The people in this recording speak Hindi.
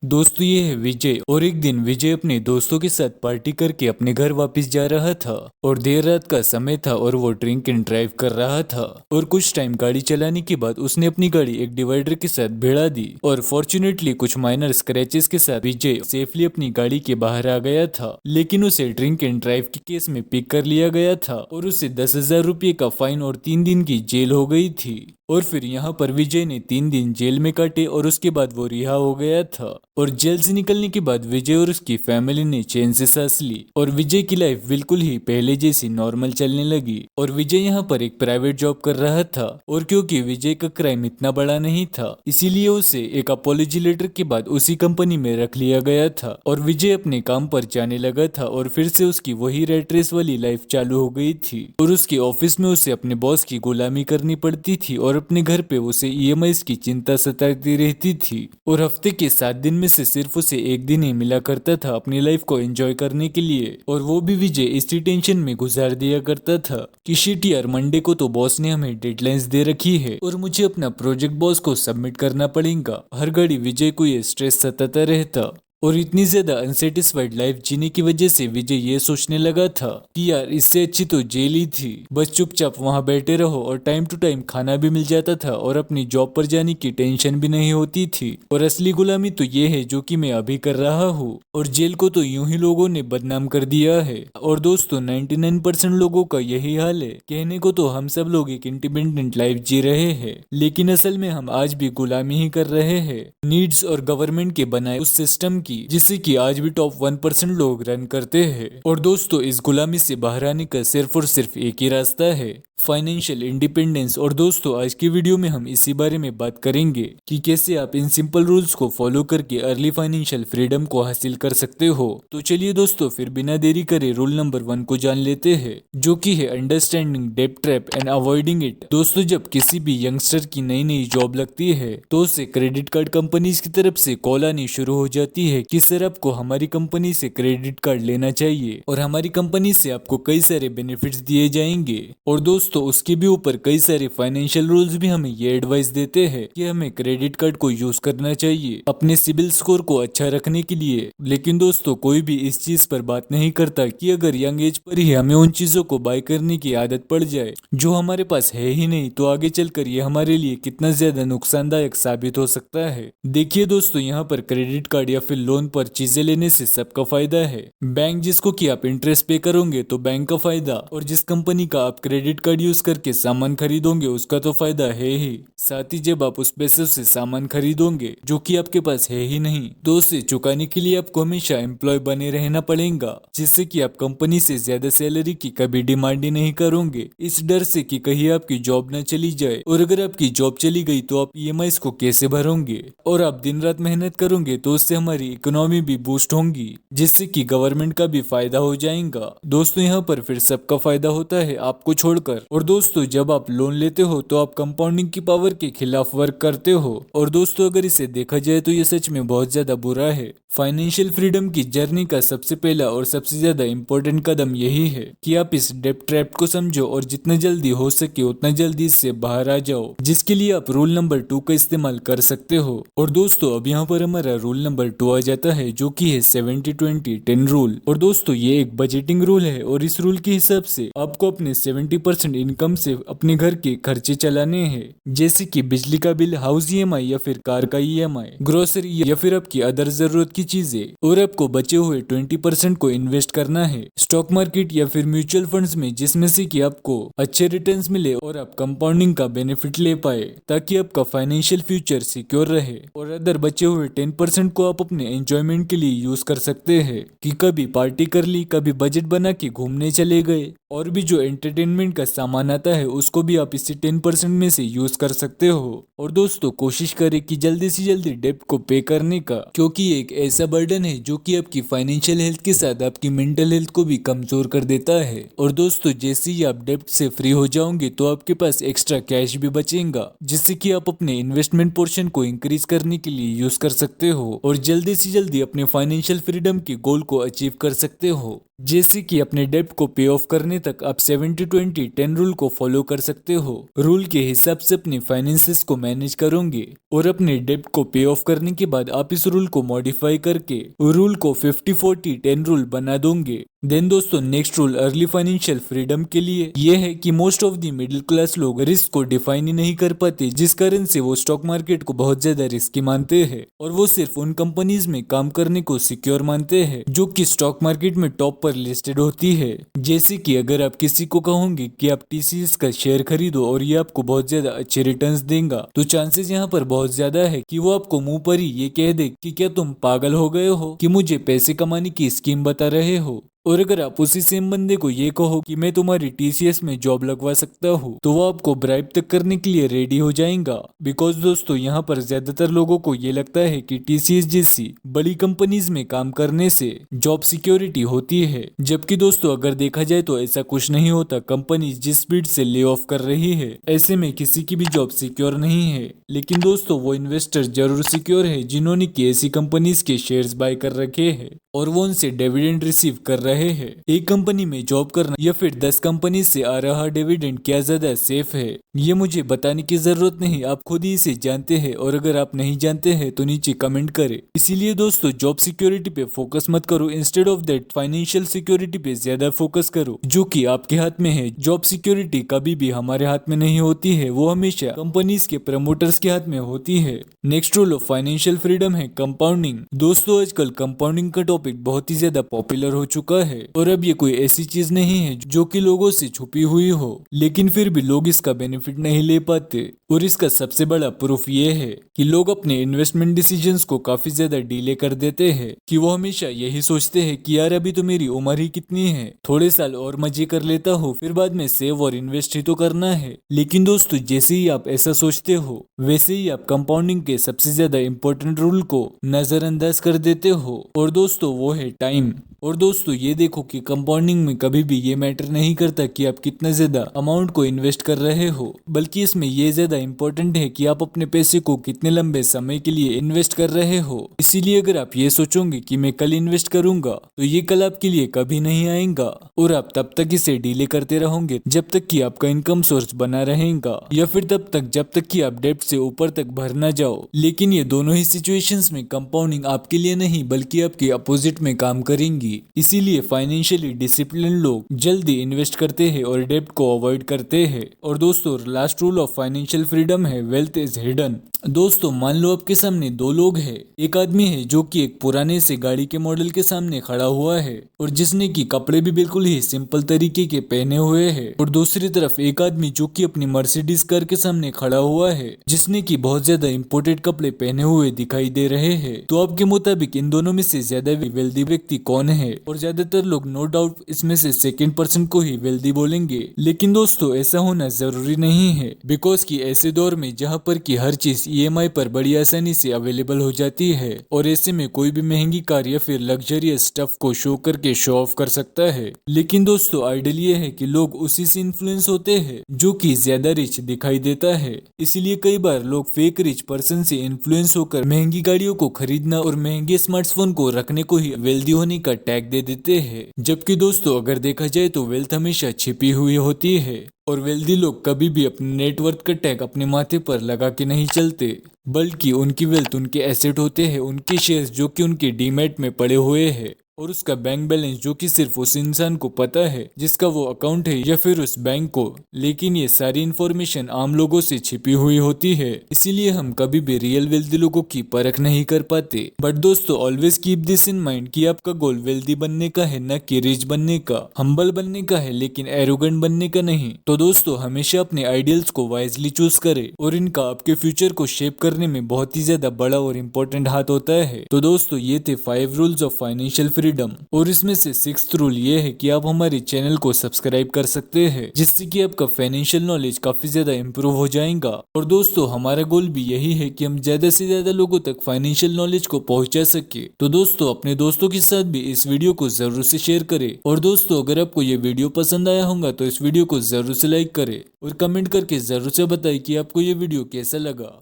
दोस्तों ये है विजय। और एक दिन विजय अपने दोस्तों के साथ पार्टी करके अपने घर वापस जा रहा था और देर रात का समय था और वो ड्रिंक एंड ड्राइव कर रहा था। और कुछ टाइम गाड़ी चलाने के बाद उसने अपनी गाड़ी एक डिवाइडर के साथ भिड़ा दी और फॉर्चुनेटली कुछ माइनर स्क्रैचेस के साथ विजय सेफली अपनी गाड़ी के बाहर आ गया था। लेकिन उसे ड्रिंक एंड ड्राइव के केस में पिक कर लिया गया था और उसे 10,000 रुपये का फाइन और 3 दिन की जेल हो गई थी। और फिर यहाँ पर विजय ने 3 दिन जेल में काटे और उसके बाद वो रिहा हो गया था। और जेल से निकलने के बाद विजय और उसकी फैमिली ने चैन से सांस ली और विजय की लाइफ बिल्कुल ही पहले जैसी नॉर्मल चलने लगी। और विजय यहाँ पर एक प्राइवेट जॉब कर रहा था और क्योंकि विजय का क्राइम इतना बड़ा नहीं था इसीलिए उसे एक अपॉलॉजी लेटर के बाद उसी कंपनी में रख लिया गया था। और विजय अपने काम पर जाने लगा था और फिर से उसकी वही रेट रेस वाली लाइफ चालू हो गई थी। और उसके ऑफिस में उसे अपने बॉस की गुलामी करनी पड़ती थी और अपने घर पे उसे ईएमआईस की चिंता सताती रहती थी। और हफ्ते के 7 दिन में से सिर्फ उसे एक दिन ही मिला करता था अपनी लाइफ को एंजॉय करने के लिए। और वो भी विजय इसी टेंशन में गुजार दिया करता था कि शिट यार, मंडे को तो बॉस ने हमें डेडलाइंस दे रखी है और मुझे अपना प्रोजेक्ट बॉस को सबमिट करना पड़ेगा। हर घड़ी विजय को ये स्ट्रेस सताता रहता। और इतनी ज्यादा अनसेटिस्फाइड लाइफ जीने की वजह से विजय ये सोचने लगा था कि यार इससे अच्छी तो जेल ही थी, बस चुपचाप वहां बैठे रहो और टाइम टू टाइम खाना भी मिल जाता था और अपनी जॉब पर जाने की टेंशन भी नहीं होती थी। और असली गुलामी तो ये है जो कि मैं अभी कर रहा हूँ। और जेल को तो यूं ही लोगों ने बदनाम कर दिया है। और दोस्तों 99% लोगों का यही हाल है। कहने को तो हम सब लोग एक इंडिपेंडेंट लाइफ जी रहे हैं लेकिन असल में हम आज भी गुलामी ही कर रहे हैं नीड्स और गवर्नमेंट के बनाए उस सिस्टम की जिससे कि आज भी टॉप 1% लोग रन करते हैं। और दोस्तों इस गुलामी से बाहर आने का सिर्फ और सिर्फ एक ही रास्ता है, फाइनेंशियल इंडिपेंडेंस। और दोस्तों आज की वीडियो में हम इसी बारे में बात करेंगे कि कैसे आप इन सिंपल रूल्स को फॉलो करके अर्ली फाइनेंशियल फ्रीडम को हासिल कर सकते हो। तो चलिए दोस्तों फिर बिना देरी करे रूल नंबर 1 को जान लेते हैं जो कि है understanding debt trap and avoiding it. दोस्तों जब किसी भी यंगस्टर की नई नई जॉब लगती है तो उसे क्रेडिट कार्ड कंपनीज की तरफ से कॉल आनी शुरू हो जाती है कि सर आपको हमारी कंपनी से क्रेडिट कार्ड लेना चाहिए और हमारी कंपनी से आपको कई सारे बेनिफिट्स दिए जाएंगे। और दोस्तों उसके भी ऊपर कई सारे फाइनेंशियल रूल्स भी हमें ये एडवाइस देते हैं कि हमें क्रेडिट कार्ड को यूज करना चाहिए अपने सिबिल स्कोर को अच्छा रखने के लिए। लेकिन दोस्तों कोई भी इस चीज पर बात नहीं करता कि अगर यंग एज पर ही हमें उन चीजों को बाय करने की आदत पड़ जाए जो हमारे पास है ही नहीं तो आगे चलकर ये हमारे लिए कितना ज्यादा नुकसानदायक साबित हो सकता है। देखिए दोस्तों यहाँ पर क्रेडिट कार्ड या फिर लोन पर चीजें लेने से सबका फायदा है। बैंक जिसको कि आप इंटरेस्ट पे करोगे तो बैंक का फायदा, और जिस कंपनी का आप क्रेडिट कार्ड यूज करके सामान खरीदोगे उसका तो फायदा है ही, साथ ही जब आप उस पैसे से सामान खरीदोगे जो कि आपके पास है ही नहीं तो उसे चुकाने के लिए आपको हमेशा एम्प्लॉय बने रहना पड़ेगा जिससे कि आप कंपनी से ज्यादा सैलरी की कभी डिमांड ही नहीं करोगे इस डर से कि कहीं आपकी जॉब न चली जाए। और अगर आपकी जॉब चली गई तो आप ईएमआईस को कैसे भरोगे और आप दिन रात मेहनत करोगे तो उससे हमारी इकोनॉमी भी बूस्ट होंगी जिससे कि गवर्नमेंट का भी फायदा हो जाएगा। दोस्तों यहाँ पर फिर सबका फायदा होता है आपको छोड़कर। और दोस्तों जब आप लोन लेते हो तो आप कंपाउंडिंग की पावर के खिलाफ वर्क करते हो। और दोस्तों अगर इसे देखा जाए तो ये सच में बहुत ज्यादा बुरा है। फाइनेंशियल फ्रीडम की जर्नी का सबसे पहला और सबसे ज्यादा इम्पोर्टेंट कदम यही है कि आप इस डेब्ट ट्रैप को समझो और जितना जल्दी हो सके उतना जल्दी इससे बाहर आ जाओ, जिसके लिए आप रूल नंबर 2 का इस्तेमाल कर सकते हो। और दोस्तों अब यहाँ पर हमारा रूल नंबर 2 आ जाता है जो कि है 70-20-10 रूल। और दोस्तों ये एक बजटिंग रूल है और इस रूल के हिसाब से आपको अपने 70% इनकम से अपने घर के खर्चे चलाने हैं, जैसे कि बिजली का बिल, हाउस ईएमआई या फिर कार का ईएमआई, ग्रोसरी या फिर आपकी अदर जरूरत की चीजें। और आपको बचे हुए 20% को इन्वेस्ट करना है स्टॉक मार्केट या फिर म्यूचुअल फंड्स में, जिसमें से कि आपको अच्छे रिटर्न्स मिले और आप कंपाउंडिंग का बेनिफिट ले पाए ताकि आपका फाइनेंशियल फ्यूचर सिक्योर रहे। और अदर बचे हुए 10% को आप अपने एंजॉयमेंट के लिए यूज कर सकते हैं कि कभी पार्टी कर ली, कभी बजट बना के घूमने चले गए, और भी जो एंटरटेनमेंट का सामान आता है उसको भी आप इसी 10% में से यूज कर सकते हो। और दोस्तों कोशिश करें कि जल्दी से जल्दी डेब्ट को पे करने का, क्योंकि ये एक ऐसा बर्डन है जो कि आपकी फाइनेंशियल हेल्थ के साथ आपकी मेंटल हेल्थ को भी कमजोर कर देता है। और दोस्तों जैसे ही आप डेब्ट से फ्री हो जाओगे तो आपके पास एक्स्ट्रा कैश भी बचेगा जिससे कि आप अपने इन्वेस्टमेंट पोर्शन को इंक्रीज करने के लिए यूज कर सकते हो और जल्दी से जल्दी अपने फाइनेंशियल फ्रीडम के गोल को अचीव कर सकते हो। जैसे कि अपने डेब्ट को पे ऑफ करने तक आप 70-20-10 रूल को फॉलो कर सकते हो। रूल के हिसाब से अपनी फाइनेंसेस को मैनेज करोगे और अपने डेब्ट को पे ऑफ करने के बाद आप इस रूल को मॉडिफाई करके रूल को 50-40-10 रूल बना दोगे। देन दोस्तों next rule early financial freedom के लिए यह है कि most of the middle class लोग रिस्क को डिफाइन ही नहीं कर पाते, जिस कारण से वो स्टॉक मार्केट को बहुत ज्यादा रिस्की मानते हैं और वो सिर्फ उन कंपनीज में काम करने को सिक्योर मानते हैं जो कि स्टॉक मार्केट में टॉप पर लिस्टेड होती है। जैसे कि अगर आप किसी को कहोगे कि आप टीसीएस का शेयर खरीदो और ये आपको बहुत ज्यादा अच्छे रिटर्न्स देगा, तो चांसेस यहाँ पर बहुत ज्यादा है कि वो आपको मुंह पर ही ये कह दे कि क्या तुम पागल हो गए हो कि मुझे पैसे कमाने की स्कीम बता रहे हो। और अगर आप उसी सेम बंदे को ये कहो कि मैं तुम्हारी टीसीएस में जॉब लगवा सकता हूँ, तो वो आपको ब्राइब तक करने के लिए रेडी हो जाएगा। बिकॉज दोस्तों यहाँ पर ज्यादातर लोगों को ये लगता है कि टीसीएस जैसी बड़ी कंपनीज में काम करने से जॉब सिक्योरिटी होती है, जबकि दोस्तों अगर देखा जाए तो ऐसा कुछ नहीं होता। कंपनी जिस स्पीड से ले ऑफ कर रही है ऐसे में किसी की भी जॉब सिक्योर नहीं है। लेकिन दोस्तों वो इन्वेस्टर जरूर सिक्योर है जिन्होंने की ऐसी कंपनीज के शेयर्स बाय कर रखे हैं और वो उनसे डिविडेंड रिसीव कर रहे हैं। एक कंपनी में जॉब करना या फिर 10 कंपनी से आ रहा डिविडेंड क्या ज्यादा सेफ है, ये मुझे बताने की जरूरत नहीं, आप खुद ही इसे जानते हैं। और अगर आप नहीं जानते हैं तो नीचे कमेंट करें। इसीलिए दोस्तों जॉब सिक्योरिटी पे फोकस मत करो, instead of that financial security पे ज्यादा फोकस करो जो कि आपके हाथ में है। जॉब सिक्योरिटी कभी भी हमारे हाथ में नहीं होती है, वो हमेशा कंपनीज के प्रमोटर्स के हाथ में होती है। Next rule of financial freedom है कंपाउंडिंग। दोस्तों आजकल कंपाउंडिंग का टॉपिक बहुत ही ज्यादा पॉपुलर हो चुका है और अब ये कोई ऐसी चीज नहीं है जो कि लोगों से छुपी हुई हो, लेकिन फिर भी लोग इसका बेनिफिट नहीं ले पाते। और इसका सबसे बड़ा प्रूफ ये है कि लोग अपने इन्वेस्टमेंट डिसीजंस को काफी ज्यादा डिले कर देते हैं कि वो हमेशा यही सोचते हैं कि यार अभी तो मेरी उम्र ही कितनी है, थोड़े साल और मजे कर लेता हूँ, फिर बाद में सेव और इन्वेस्ट ही तो करना है। लेकिन दोस्तों जैसे ही आप ऐसा सोचते हो वैसे ही आप कंपाउंडिंग के सबसे ज्यादा इंपॉर्टेंट रूल को नजरअंदाज कर देते हो, और दोस्तों वो है टाइम। और दोस्तों ये देखो कि कंपाउंडिंग में कभी भी ये मैटर नहीं करता कि आप कितना ज्यादा अमाउंट को इन्वेस्ट कर रहे हो, बल्कि इसमें ये ज्यादा इंपॉर्टेंट है कि आप अपने पैसे को कितने लंबे समय के लिए इन्वेस्ट कर रहे हो। इसीलिए अगर आप ये सोचोगे कि मैं कल इन्वेस्ट करूंगा तो ये कल आपके लिए कभी नहीं आएगा और आप तब तक इसे डिले करते रहोगे जब तक कि आपका इनकम सोर्स बना रहेगा, या फिर तब तक जब तक कि आप डेब्ट से ऊपर तक भर ना जाओ। लेकिन ये दोनों ही सिचुएशंस में कंपाउंडिंग आपके लिए नहीं बल्कि आपके अपोजिट में काम करेंगी। इसीलिए फाइनेंशियली डिसिप्लिन लोग जल्दी इन्वेस्ट करते हैं और डेब्ट को अवॉइड करते हैं। और दोस्तों last rule of financial freedom है वेल्थ इज हिडन। दोस्तों मान लो आपके सामने दो लोग हैं। एक आदमी है जो कि एक पुराने से गाड़ी के मॉडल के सामने खड़ा हुआ है और जिसने की कपड़े भी बिल्कुल ही सिंपल तरीके के पहने हुए हैं, और दूसरी तरफ एक आदमी जो कि अपनी मर्सिडीज कार के सामने खड़ा हुआ है जिसने की बहुत ज्यादा इंपोर्टेड कपड़े पहने हुए दिखाई दे रहे हैं। तो आपके मुताबिक इन दोनों में से ज्यादा वेल्दी व्यक्ति कौन है? और ज्यादातर लोग नो डाउट इसमें से सेकंड पर्सन को ही वेल्दी बोलेंगे। लेकिन दोस्तों ऐसा होना जरूरी नहीं है, बिकॉज कि ऐसे दौर में जहाँ पर की हर चीज ईएमआई पर बड़ी आसानी से अवेलेबल हो जाती है और ऐसे में कोई भी महंगी कार या फिर लग्जरियस स्टफ को शो करके शो ऑफ कर सकता है। लेकिन दोस्तों आइडियल ये है कि लोग उसी से इन्फ्लुएंस होते हैं जो कि ज्यादा रिच दिखाई देता है। इसीलिए कई बार लोग फेक रिच पर्सन से इन्फ्लुएंस होकर महंगी गाड़ियों को खरीदना और महंगे स्मार्टफोन को रखने को ही वेल्दी होने का टैग दे देते हैं। जबकि दोस्तों अगर देखा जाए तो वेल्थ हमेशा छिपी हुई होती है और वेल्दी लोग कभी भी अपने नेटवर्थ का टैग अपने माथे पर लगा के नहीं चलते, बल्कि उनकी वेल्थ उनके एसेट होते हैं, उनके शेयर्स जो कि उनके डीमैट में पड़े हुए हैं, और उसका बैंक बैलेंस जो कि सिर्फ उस इंसान को पता है जिसका वो अकाउंट है या फिर उस बैंक को। लेकिन ये सारी इन्फॉर्मेशन आम लोगों से छिपी हुई होती है, इसीलिए हम कभी भी रियल वेल्दी लोगों की परख नहीं कर पाते। बट दोस्तों always keep this in mind कि आपका गोल वेल्दी बनने का है, न कि रिच बनने का। हम्बल बनने का है लेकिन एरोगेंट बनने का नहीं। तो दोस्तों हमेशा अपने आइडियल्स को वाइजली चूज करें और इनका आपके फ्यूचर को शेप करने में बहुत ही ज्यादा बड़ा और इम्पोर्टेंट हाथ होता है। तो दोस्तों ये थे 5 रूल्स ऑफ फाइनेंशियल फ्रीडम, और इसमें से 6th रूल ये है कि आप हमारे चैनल को सब्सक्राइब कर सकते हैं जिससे कि आपका फाइनेंशियल नॉलेज काफी ज्यादा इंप्रूव हो जाएगा। और दोस्तों हमारा गोल भी यही है कि हम ज्यादा से ज्यादा लोगों तक फाइनेंशियल नॉलेज को पहुंचा सके। तो दोस्तों अपने दोस्तों के साथ भी इस वीडियो को जरूर से शेयर करें। और दोस्तों अगर आपको ये वीडियो पसंद आया होगा तो इस वीडियो को जरूर से लाइक करें और कमेंट करके जरूर से बताएं कि आपको ये वीडियो कैसा लगा।